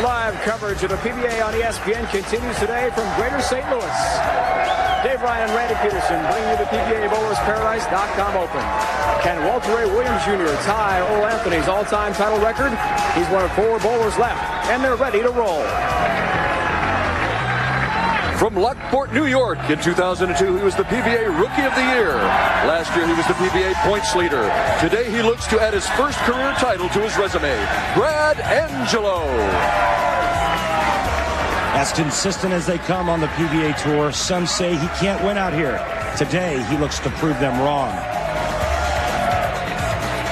Live coverage of the PBA on ESPN continues today from Greater St. Louis. Dave Ryan and Randy Peterson bringing you the PBA BowlersParadise.com Open. Can Walter Ray Williams Jr. tie Earl Anthony's all-time title record? He's one of 4 bowlers left, and they're ready to roll. From Lockport, New York, in 2002, he was the PBA Rookie of the Year. Last year, he was the PBA points leader. Today, he looks to add his first career title to his resume. Brad Angelo. As consistent as they come on the PBA Tour, some say he can't win out here. Today, he looks to prove them wrong.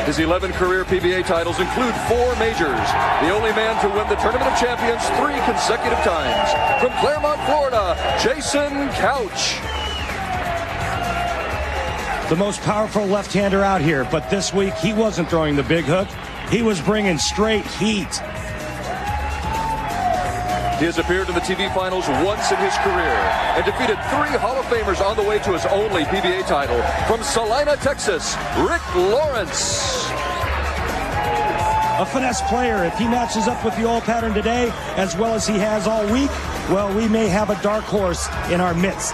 His 11 career PBA titles include 4 majors. The only man to win the Tournament of Champions 3 consecutive times. From Claremont, Florida, Jason Couch. The most powerful left-hander out here, but this week he wasn't throwing the big hook. He was bringing straight heat. He has appeared in the TV finals once in his career and defeated 3 Hall of Famers on the way to his only PBA title. From Salina, Texas, Rick Lawrence. A finesse player. If he matches up with the old pattern today, as well as he has all week, well, we may have a dark horse in our midst.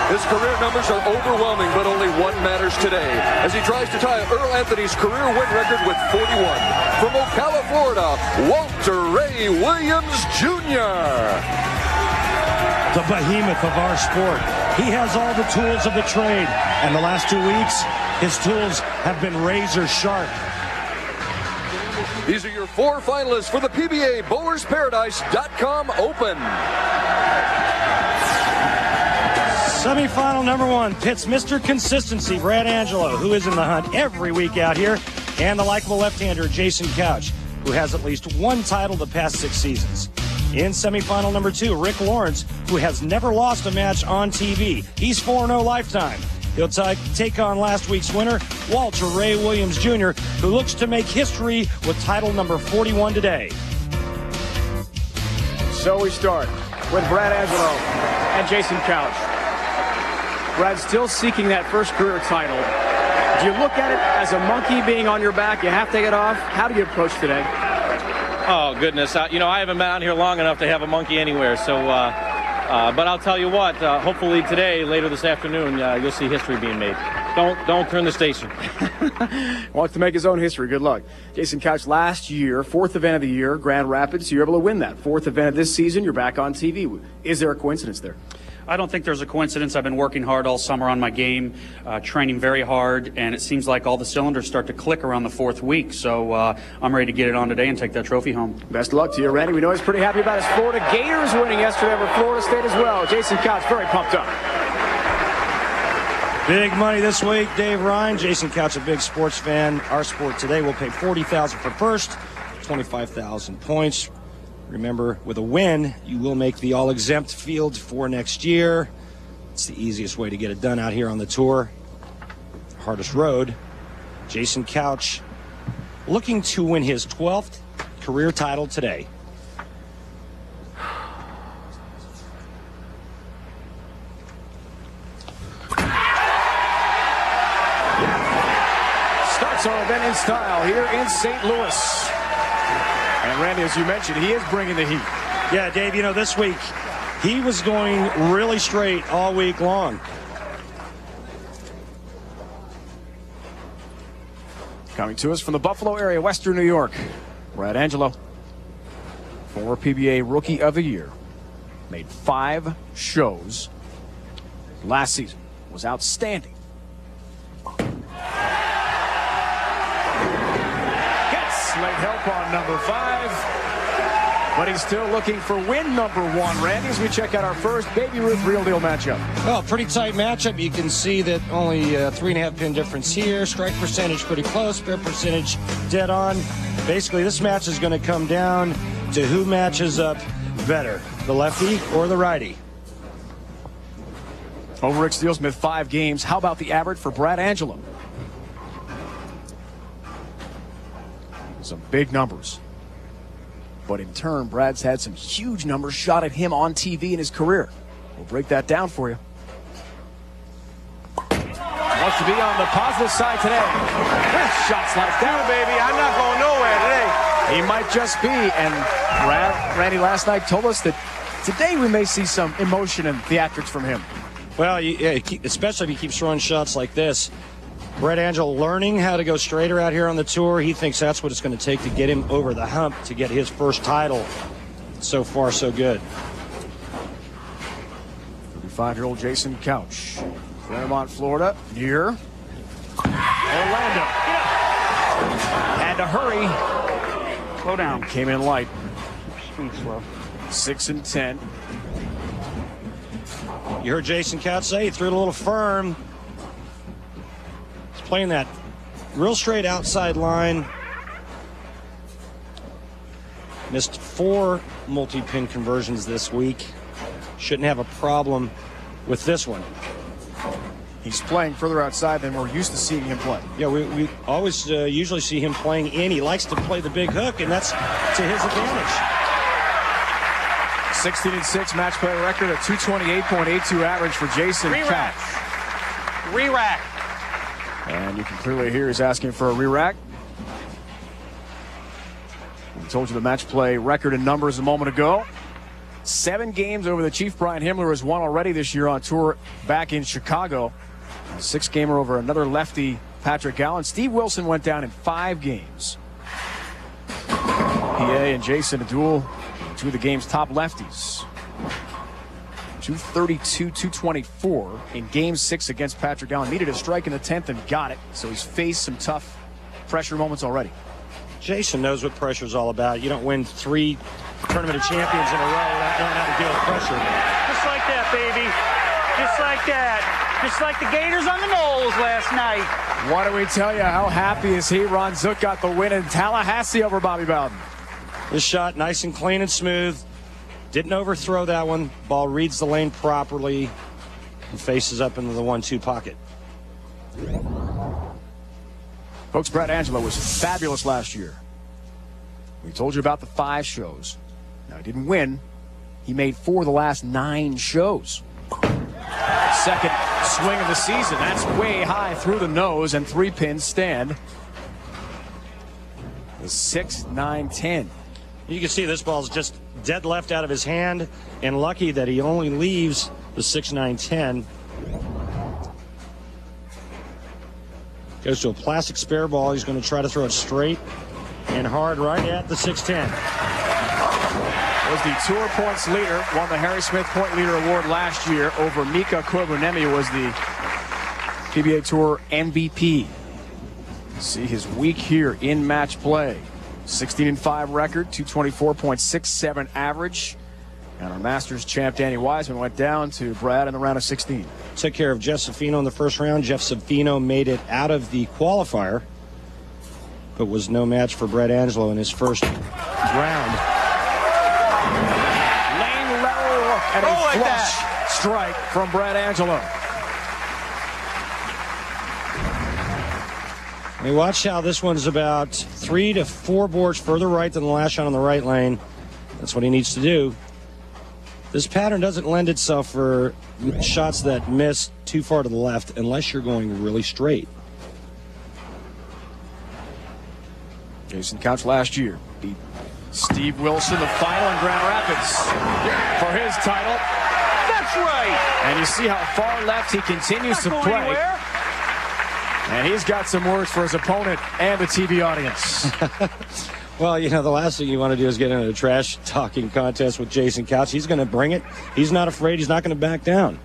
His career numbers are overwhelming, but only one matters today, as he tries to tie Earl Anthony's career win record with 41. From Ocala, Florida, Walter Ray Williams Jr. The behemoth of our sport. He has all the tools of the trade, and the last 2 weeks, his tools have been razor sharp. These are your 4 finalists for the PBA BowlersParadise.com Open. Semifinal number 1 pits Mr. Consistency, Brad Angelo, who is in the hunt every week out here, and the likable left-hander, Jason Couch, who has at least 1 title the past 6 seasons. In semifinal number 2, Rick Lawrence, who has never lost a match on TV. He's 4-0 lifetime. He'll take on last week's winner, Walter Ray Williams Jr., who looks to make history with title number 41 today. So we start with Brad Angelo and Jason Couch. Brad's still seeking that first career title. Do you look at it as a monkey being on your back? You have to take it off. How do you approach today? Oh, goodness. I haven't been out here long enough to have a monkey anywhere. So, but I'll tell you what, hopefully today, later this afternoon, you'll see history being made. Don't turn the station. Wants to make his own history. Good luck. Jason Couch, last year, 4th event of the year, Grand Rapids. You're able to win that. 4th event of this season, you're back on TV. Is there a coincidence there? I don't think there's a coincidence. I've been working hard all summer on my game, training very hard, and it seems like all the cylinders start to click around the 4th week. So I'm ready to get it on today and take that trophy home. Best of luck to you, Randy. We know he's pretty happy about his Florida Gators winning yesterday over Florida State as well. Jason Couch, very pumped up. Big money this week, Dave Ryan. Jason Couch, a big sports fan. Our sport today will pay $40,000 for first, 25,000 points. Remember, with a win, you will make the all-exempt field for next year. It's the easiest way to get it done out here on the tour. Hardest road. Jason Couch looking to win his 12th career title today. Starts our event in style here in St. Louis. And Randy, as you mentioned, he is bringing the heat. Yeah, Dave, you know, this week, he was going really straight all week long. Coming to us from the Buffalo area, Western New York, Brad Angelo, former PBA Rookie of the Year. Made 5 shows last season. Was outstanding. Late help on number 5, but he's still looking for win number 1. Randy, as we check out our first Baby Ruth Real Deal matchup. Well, pretty tight matchup. You can see that only 3.5 pin difference here. Strike percentage pretty close. Spare percentage dead on. Basically, this match is going to come down to who matches up better, the lefty or the righty. Over Rick Steelsmith, 5 games. How about the average for Brad Angelo? Some big numbers. But in turn, Brad's had some huge numbers shot at him on TV in his career. We'll break that down for you. Wants to be on the positive side today. With shots like that, baby, I'm not going nowhere today. he might just be. And Randy last night told us that today we may see some emotion and theatrics from him. Well, yeah, especially if he keeps throwing shots like this. Brett Angelo learning how to go straighter out here on the tour. He thinks that's what it's going to take to get him over the hump to get his first title. So far, so good. 35-year-old Jason Couch. Claremont, Florida, near Orlando. Had to hurry. Slow down. Came in light. Speed slow. 6-10. You heard Jason Couch say he threw it a little firm. He's playing that real straight outside line. Missed 4 multi-pin conversions this week. Shouldn't have a problem with this one. He's playing further outside than we're used to seeing him play. Yeah, we always usually see him playing in. He likes to play the big hook, and that's to his advantage. 16-6 match play record, a 228.82 average for Jason Couch. Re-rack. And you can clearly hear he's asking for a re-rack. We told you the match play record and numbers a moment ago. 7 games over the Chief. Brian Himmler has won already this year on tour back in Chicago. 6-gamer over another lefty, Patrick Allen. Steve Wilson went down in 5 games. PA and Jason, a duel, 2 of the game's top lefties. 232, 224 in Game 6 against Patrick Allen. Needed a strike in the 10th and got it. So he's faced some tough pressure moments already. Jason knows what pressure is all about. You don't win 3 tournament of champions in a row without knowing how to deal with pressure. Just like that, baby. Just like that. Just like the Gators on the Knolls last night. Why do we tell you how happy is he? Ron Zook got the win in Tallahassee over Bobby Bowden. This shot nice and clean and smooth. Didn't overthrow that one. Ball reads the lane properly and faces up into the 1-2 pocket. Folks, Brett Angelo was fabulous last year. We told you about the 5 shows. Now, he didn't win. He made 4 of the last 9 shows. Second swing of the season. That's way high through the nose, and 3 pins stand. The 6, 9, 10. You can see this ball's just dead left out of his hand, and lucky that he only leaves the 6, 9, 10. Goes to a plastic spare ball. He's going to try to throw it straight and hard right at the 6-10. Was the tour points leader, won the Harry Smith Point Leader Award last year over Mika Koivuniemi, was the PBA Tour MVP. See his week here in match play. 16-5 record, 224.67 average. And our Masters champ Danny Wiseman went down to Brad in the round of 16. Took care of Jeff Savino in the first round. Jeff Savino made it out of the qualifier, but was no match for Brett Angelo in his first round. Lane level look and a flush strike from Brett Angelo. We watch how this one's about 3 to 4 boards further right than the last shot on the right lane. That's what he needs to do. This pattern doesn't lend itself for shots that miss too far to the left unless you're going really straight. Jason Couch last year beat Steve Wilson, the final in Grand Rapids for his title. That's right. And you see how far left he continues to play. Anywhere. And he's got some words for his opponent and the TV audience. Well, you know, the last thing you want to do is get into a trash talking contest with Jason Couch. He's going to bring it. He's not afraid. He's not going to back down.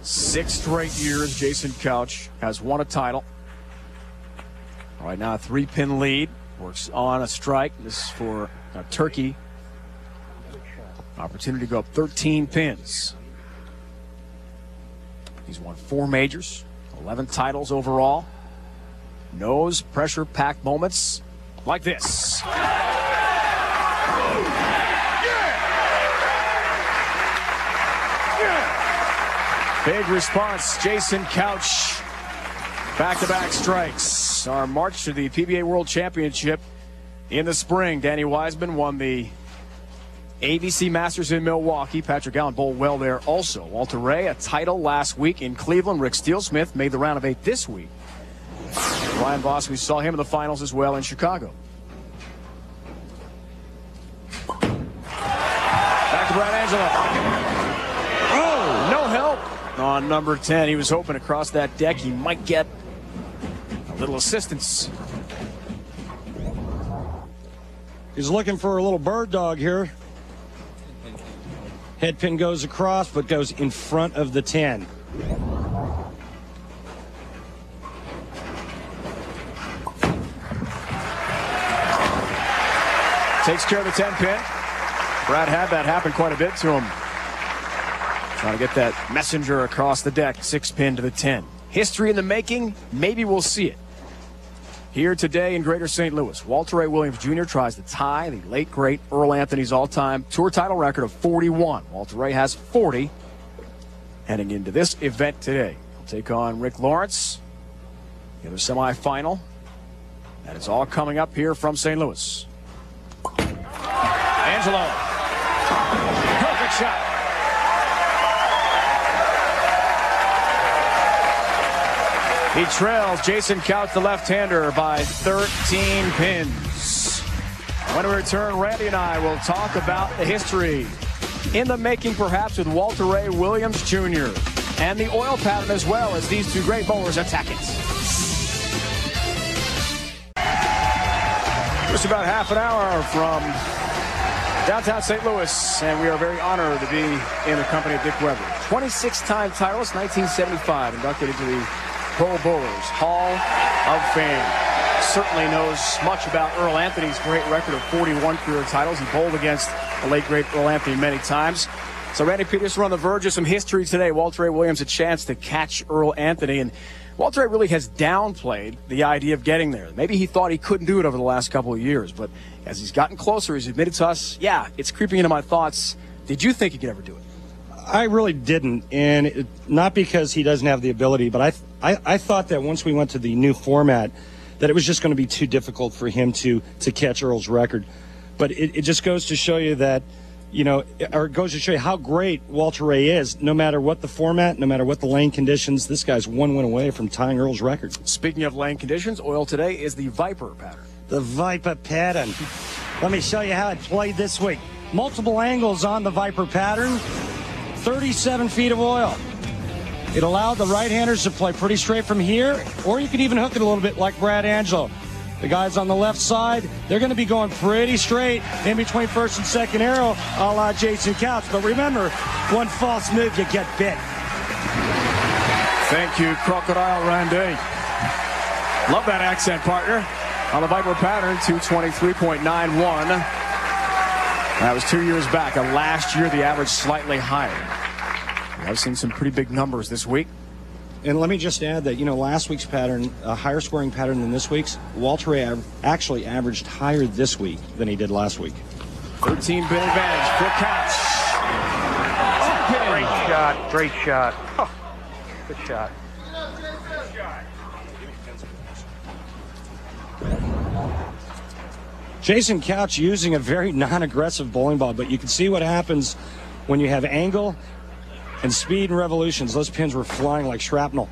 6 straight years Jason Couch has won a title. Right now, a 3-pin lead. Works on a strike. This is for Turkey. Opportunity to go up 13 pins. He's won 4 majors, 11 titles overall. Knows pressure-packed moments like this. Big response, Jason Couch. Back-to-back strikes. Our march to the PBA World Championship in the spring. Danny Wiseman won the ABC Masters in Milwaukee. Patrick Allen bowled well there also. Walter Ray, a title last week in Cleveland. Rick Steele-Smith made the round of 8 this week. Ryan Voss, we saw him in the finals as well in Chicago. Back to Brad Angelo. Oh, no help on number 10. He was hoping across that deck he might get a little assistance. He's looking for a little bird dog here. Head pin goes across, but goes in front of the 10. Takes care of the 10 pin. Brad had that happen quite a bit to him. Trying to get that messenger across the deck. 6 pin to the 10. History in the making. Maybe we'll see it. Here today in Greater St. Louis, Walter Ray Williams Jr. tries to tie the late, great Earl Anthony's all-time tour title record of 41. Walter Ray has 40 heading into this event today. He'll take on Rick Lawrence, the other semifinal. And it's all coming up here from St. Louis. Angelo. Perfect shot. He trails Jason Couch, the left-hander, by 13 pins. When we return, Randy and I will talk about the history in the making, perhaps, with Walter Ray Williams Jr. and the oil pattern as well as these two great bowlers attack it. Just about half an hour from downtown St. Louis, and we are very honored to be in the company of Dick Weber. 26-time titleist, 1975, inducted into the Pro Bowlers Hall of Fame. Certainly knows much about Earl Anthony's great record of 41 career titles. He bowled against the late, great Earl Anthony many times. So Randy Peterson, we're on the verge of some history today. Walter Ray Williams a chance to catch Earl Anthony, and Walter Ray really has downplayed the idea of getting there. Maybe he thought he couldn't do it over the last couple of years, but as he's gotten closer, he's admitted to us, yeah, it's creeping into my thoughts. Did you think he could ever do it? I really didn't, and not because he doesn't have the ability, but I thought that once we went to the new format, that it was just going to be too difficult for him to catch Earl's record. But it just goes to show you that, you know, or it goes to show you how great Walter Ray is. No matter what the format, no matter what the lane conditions, this guy's one win away from tying Earl's record. Speaking of lane conditions, oil today is the Viper pattern. The Viper pattern. Let me show you how it played this week. Multiple angles on the Viper pattern. 37 feet of oil. It allowed the right-handers to play pretty straight from here, or you could even hook it a little bit like Brad Angelo. The guys on the left side, they're going to be going pretty straight in between first and second arrow, a la Jason Couch. But remember, one false move, you get bit. Thank you, Crocodile Randy. Love that accent, partner. On the Viper pattern, 223.91. That was 2 years back, and last year the average slightly higher. I've seen some pretty big numbers this week. And let me just add that, you know, last week's pattern, a higher scoring pattern than this week's, Walter Ray actually averaged higher this week than he did last week. 13 pin advantage for Couch. Oh, great shot, great shot. Oh, good shot. Jason Couch using a very non-aggressive bowling ball, but you can see what happens when you have angle and speed and revolutions. Those pins were flying like shrapnel.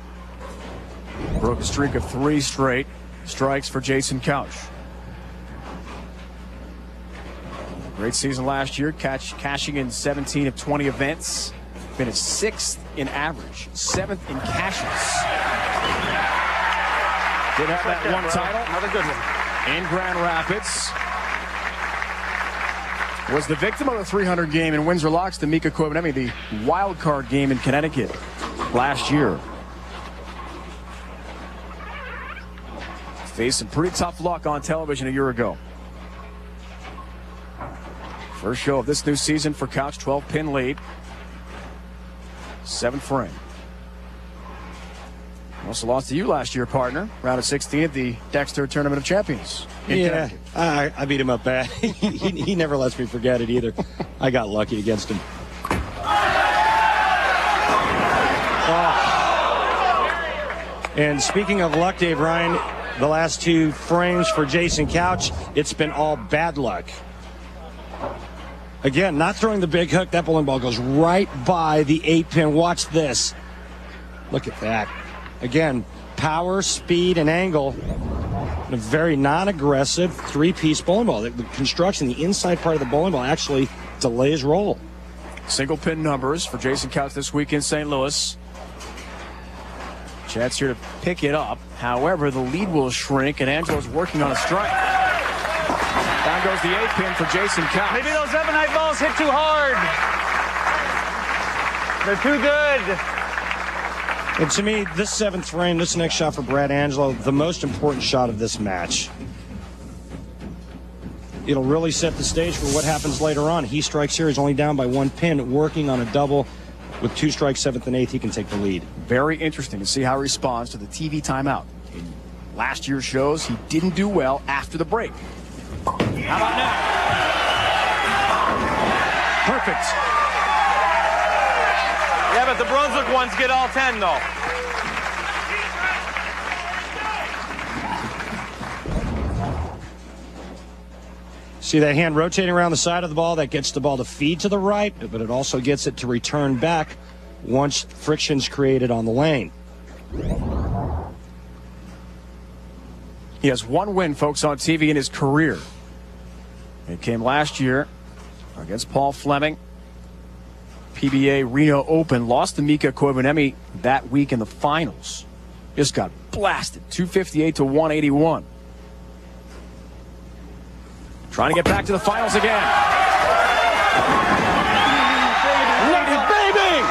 Broke a streak of 3 straight strikes for Jason Couch. Great season last year, cashing in 17 of 20 events. Finished 6th in average, 7th in cashes. Did have that one title. Another good one. In Grand Rapids. Was the victim of the 300 game in Windsor Locks to Mika Koivu, the wild card game in Connecticut last year. Faced some pretty tough luck on television a year ago. First show of this new season for Couch, 12-pin lead. 7th frame. Also lost to you last year, partner. Round of 16 at the Dexter Tournament of Champions. Yeah, I beat him up bad. he never lets me forget it either. I got lucky against him. Oh. And speaking of luck, Dave Ryan, the last 2 frames for Jason Couch, it's been all bad luck. Again, not throwing the big hook. That bowling ball goes right by the 8-pin. Watch this. Look at that. Again, power, speed, and angle. A very non-aggressive three-piece bowling ball. The construction, the inside part of the bowling ball actually delays roll. Single pin numbers for Jason Couch this week in St. Louis. Chance here to pick it up. However, the lead will shrink, and Angelo's working on a strike. Down goes the 8-pin for Jason Couch. Maybe those ebonite balls hit too hard. They're too good. And to me, this 7th frame, this next shot for Brad Angelo, the most important shot of this match. It'll really set the stage for what happens later on. He strikes here, he's only down by 1 pin, working on a double. With 2 strikes, 7th and 8th, he can take the lead. Very interesting to see how he responds to the TV timeout. In last year's shows, he didn't do well after the break. How about now? Perfect. Yeah, but the Brunswick ones get all 10, though. See that hand rotating around the side of the ball? That gets the ball to feed to the right, but it also gets it to return back once friction's created on the lane. He has 1 win, folks, on TV in his career. It came last year against Paul Fleming. PBA Reno Open, lost to Mika Koivuniemi that week in the finals. Just got blasted, 258 to 181. Trying to get back to the finals again. Lady baby!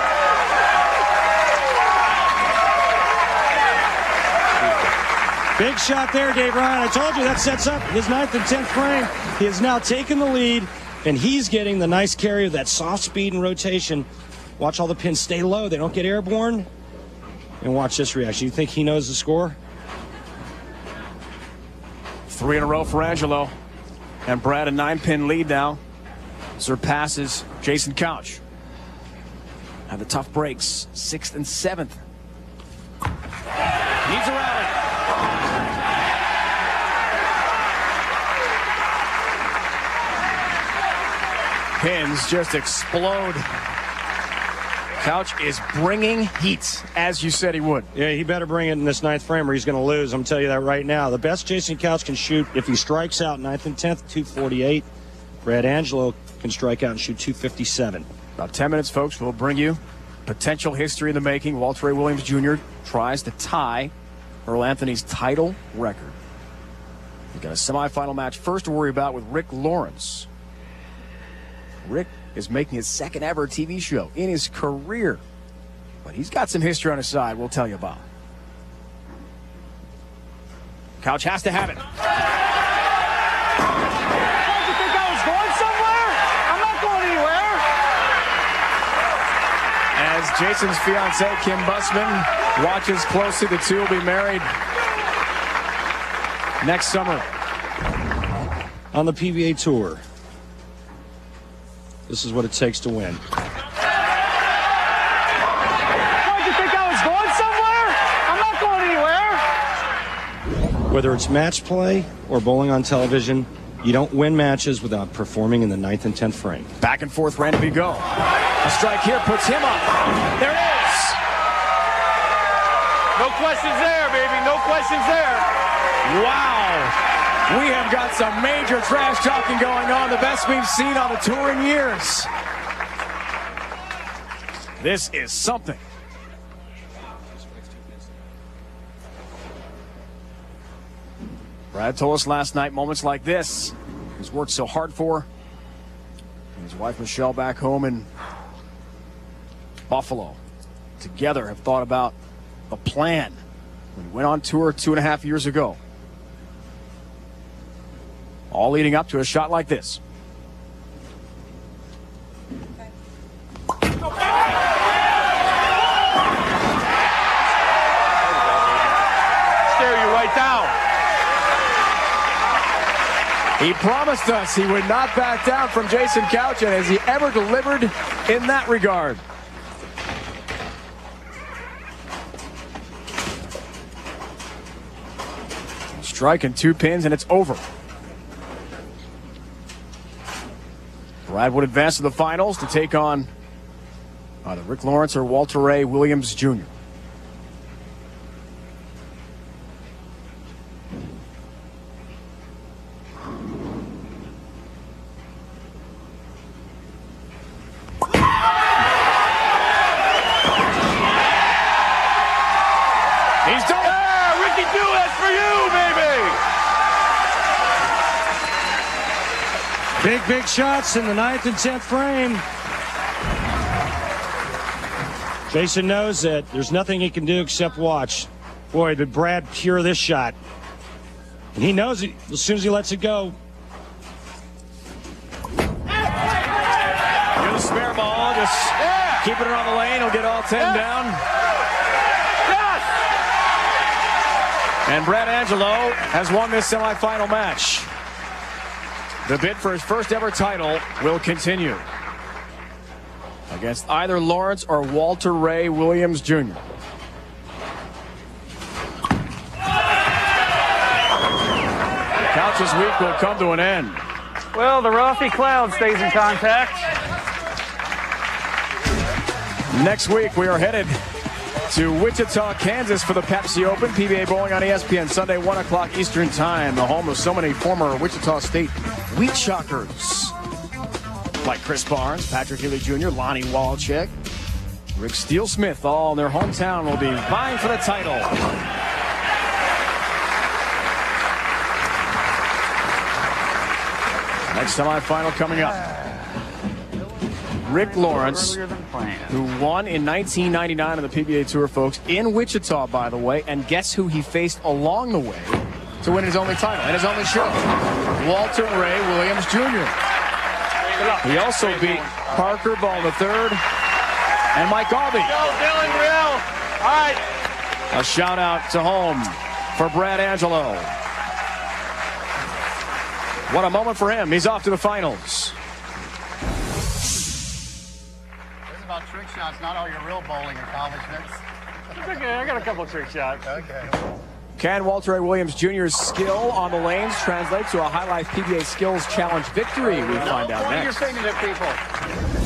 Big shot there, Dave Ryan. I told you that sets up his 9th and 10th frame. He has now taken the lead, and he's getting the nice carry of that soft speed and rotation. Watch all the pins stay low. They don't get airborne. And watch this reaction. You think he knows the score? 3 in a row for Angelo. And Brad, a 9-pin lead now, surpasses Jason Couch. And the tough breaks, 6th and 7th. Needs a rally. Pins just explode. Couch is bringing heat, as you said he would. Yeah, he better bring it in this 9th frame or he's going to lose. I'm telling you that right now. The best Jason Couch can shoot, if he strikes out 9th and 10th, 248. Brad Angelo can strike out and shoot 257. About 10 minutes, folks. We'll bring you potential history in the making. Walter Ray Williams Jr. tries to tie Earl Anthony's title record. We've got a semifinal match first to worry about with Rick Lawrence. Rick is making his 2nd ever TV show in his career. But he's got some history on his side we'll tell you about. Couch has to have it. Don't you think I was going somewhere? I'm not going anywhere. As Jason's fiancée, Kim Bussman, watches closely, the two will be married next summer. On the PBA Tour. This is what it takes to win. Don't you think I was going somewhere? I'm not going anywhere. Whether it's match play or bowling on television, you don't win matches without performing in the 9th and 10th frame. Back and forth, Randy go. A strike here puts him up. There it is. No questions there, baby. No questions there. Wow. We have got some major trash talking going on, the best we've seen on the tour in years. This is something. Brad told us last night, moments like this, he's worked so hard for. And his wife Michelle back home in Buffalo together have thought about a plan when he went on tour 2.5 years ago. All leading up to a shot like this. Stare you right down. He promised us he would not back down from Jason Couch, and has he ever delivered in that regard? Strike and 2 pins, and it's over. Brad would advance to the finals to take on either Rick Lawrence or Walter Ray Williams Jr. He's done it! Yeah, Ricky, do that for you, baby! Big shots in the 9th and 10th frame. Jason knows that there's nothing he can do except watch. Boy, did Brad cure this shot. And he knows it as soon as he lets it go. Get a spare ball, just keeping it on the lane. He'll get all 10 down. And Brad Angelo has won this semifinal match. The bid for his first ever title will continue against either Lawrence or Walter Ray Williams Jr. Couch's week will come to an end. Well, the Rocky Cloud stays in contact. Next week, we are headed to Wichita, Kansas for the Pepsi Open. PBA Bowling on ESPN Sunday, 1 o'clock Eastern Time. The home of so many former Wichita State wheat shockers like Chris Barnes, Patrick Healy Jr., Lonnie Walchek, Rick Steele-Smith, all in their hometown will be vying for the title. Next semifinal coming up. Rick Lawrence, who won in 1999 on the PBA Tour, folks, in Wichita, by the way, and guess who he faced along the way to win his only title and his only show? Walter Ray Williams Jr. He also beat Parker Ball III and Mike Albee. Go, Dylan, Real. All right. A shout out to home for Brad Angelo. What a moment for him. He's off to the finals. This is about trick shots, not all your real bowling accomplishments. It's okay, I got a couple of trick shots. Okay. Can Walter Ray Williams Jr.'s skill on the lanes translate to a High Life PBA Skills Challenge victory? We find out What are you next. saying to the people?